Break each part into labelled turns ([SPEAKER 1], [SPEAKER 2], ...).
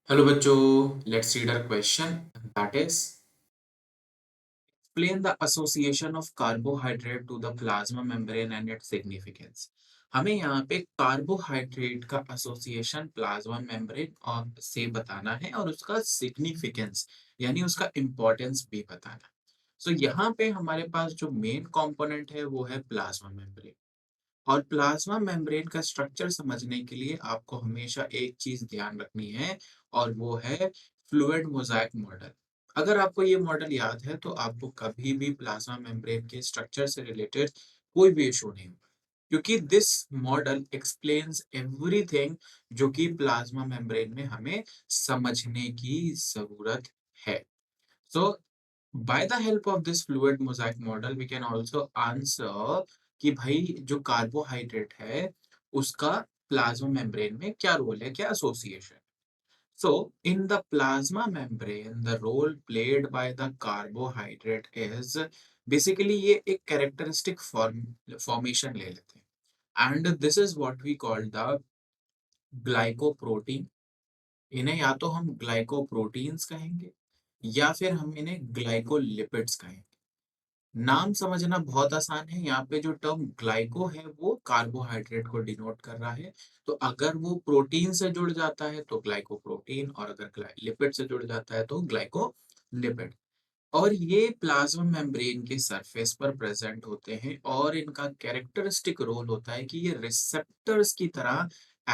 [SPEAKER 1] Hello बच्चों, let's read our question that is explain the association of carbohydrate to the plasma membrane and its significance। हमें यहाँ पे carbohydrate का association plasma membrane और से बताना है और उसका सिग्निफिकेंस यानी उसका इम्पोर्टेंस भी बताना। सो यहाँ पे हमारे पास जो मेन कंपोनेंट है वो है प्लाज्मा मेम्ब्रेन। और प्लाज्मा मेम्ब्रेन का स्ट्रक्चर समझने के लिए आपको हमेशा एक चीज ध्यान रखनी है और वो है फ्लूइड मोज़ाइक मॉडल। अगर आपको ये मॉडल याद है तो आपको कभी भी प्लाज्मा मेम्ब्रेन के स्ट्रक्चर से रिलेटेड कोई भी इशू नहीं होगा, क्योंकि दिस मॉडल एक्सप्लेन्स एवरीथिंग जो कि प्लाज्मा मेम्ब्रेन में हमें समझने की जरूरत है। सो by the help of this fluid mosaic model we can also answer कि भाई जो कार्बोहाइड्रेट है उसका प्लाज्मा मेम्ब्रेन में क्या रोल है, क्या association. So in the plasma membrane the role played by the carbohydrate is basically ये एक कैरेक्टरिस्टिक फॉर्मेशन ले लेते हैं and this is what we call the glycoprotein. इन्हें या तो हम ग्लाइकोप्रोटीन्स कहेंगे या फिर हम इन्हें ग्लाइकोलिपिड्स कहेंगे। नाम समझना बहुत आसान है। यहाँ पे जो टर्म ग्लाइको है वो कार्बोहाइड्रेट को डिनोट कर रहा है। तो अगर वो प्रोटीन से जुड़ जाता है तो ग्लाइकोप्रोटीन, और अगर लिपिड से जुड़ जाता है तो ग्लाइकोलिपिड। और ये प्लाज्मा मेम्ब्रेन के सरफेस पर प्रेजेंट होते हैं और इनका कैरेक्टरिस्टिक रोल होता है कि ये रिसेप्टर्स की तरह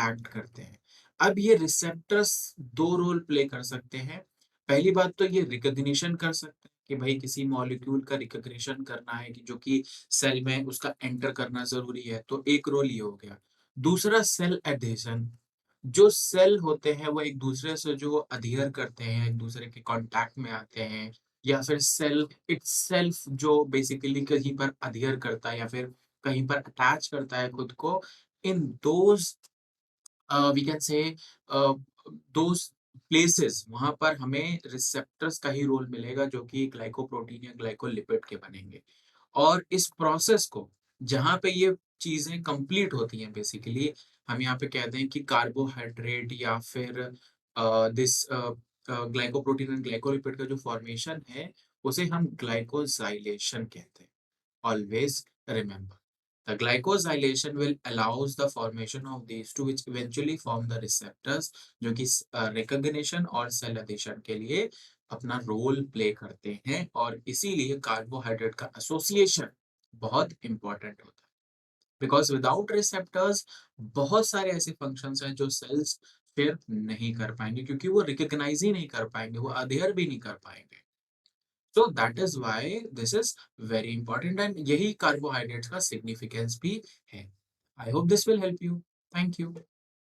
[SPEAKER 1] एक्ट करते हैं। अब ये रिसेप्टर्स दो रोल प्ले कर सकते हैं। पहली बात तो ये रिकॉग्निशन कर सकते हैं कि भाई किसी मॉलिक्यूल का रिकॉग्निशन करना है कि जो कि सेल में उसका एंटर करना जरूरी है, तो एक रोल ये हो गया। दूसरा सेल एडेशन, जो सेल होते हैं वो एक दूसरे से जो अधेयर करते हैं, एक दूसरे के कांटेक्ट में आते हैं, या फिर सेल इटसेल्फ जो बेसिकली कहीं पर अधेयर करता है या फिर कहीं पर अटैच करता है खुद को, in those we can say those places, वहां पर हमें रिसेप्टर्स का ही रोल मिलेगा जो कि ग्लाइकोप्रोटीन या ग्लाइकोलिपिड के बनेंगे। और इस प्रोसेस को जहाँ पे ये चीजें कंप्लीट होती हैं, बेसिकली हम यहाँ पे कहते हैं कि कार्बोहाइड्रेट या फिर दिस ग्लाइकोप्रोटीन एंड ग्लाइकोलिपिड का जो फॉर्मेशन है उसे हम ग्लाइकोजाइलेशन कहते हैं। Always remember, the glycosylation will allows the formation of these two, which eventually form the receptors, जो कि recognition और cell adhesion के लिए अपना रोल प्ले करते हैं। और इसीलिए कार्बोहाइड्रेट का एसोसिएशन बहुत इंपॉर्टेंट होता है, बिकॉज विदाउट रिसेप्टर्स बहुत सारे ऐसे फंक्शंस हैं जो सेल्स फिर नहीं कर पाएंगे, क्योंकि वो रिकॉग्नाइज ही नहीं कर पाएंगे, वो अधेयर भी नहीं कर पाएंगे। So that is why this is very important and यही कार्बोहाइड्रेट्स का सिग्निफिकेंस भी है। I hope this will help you. Thank you.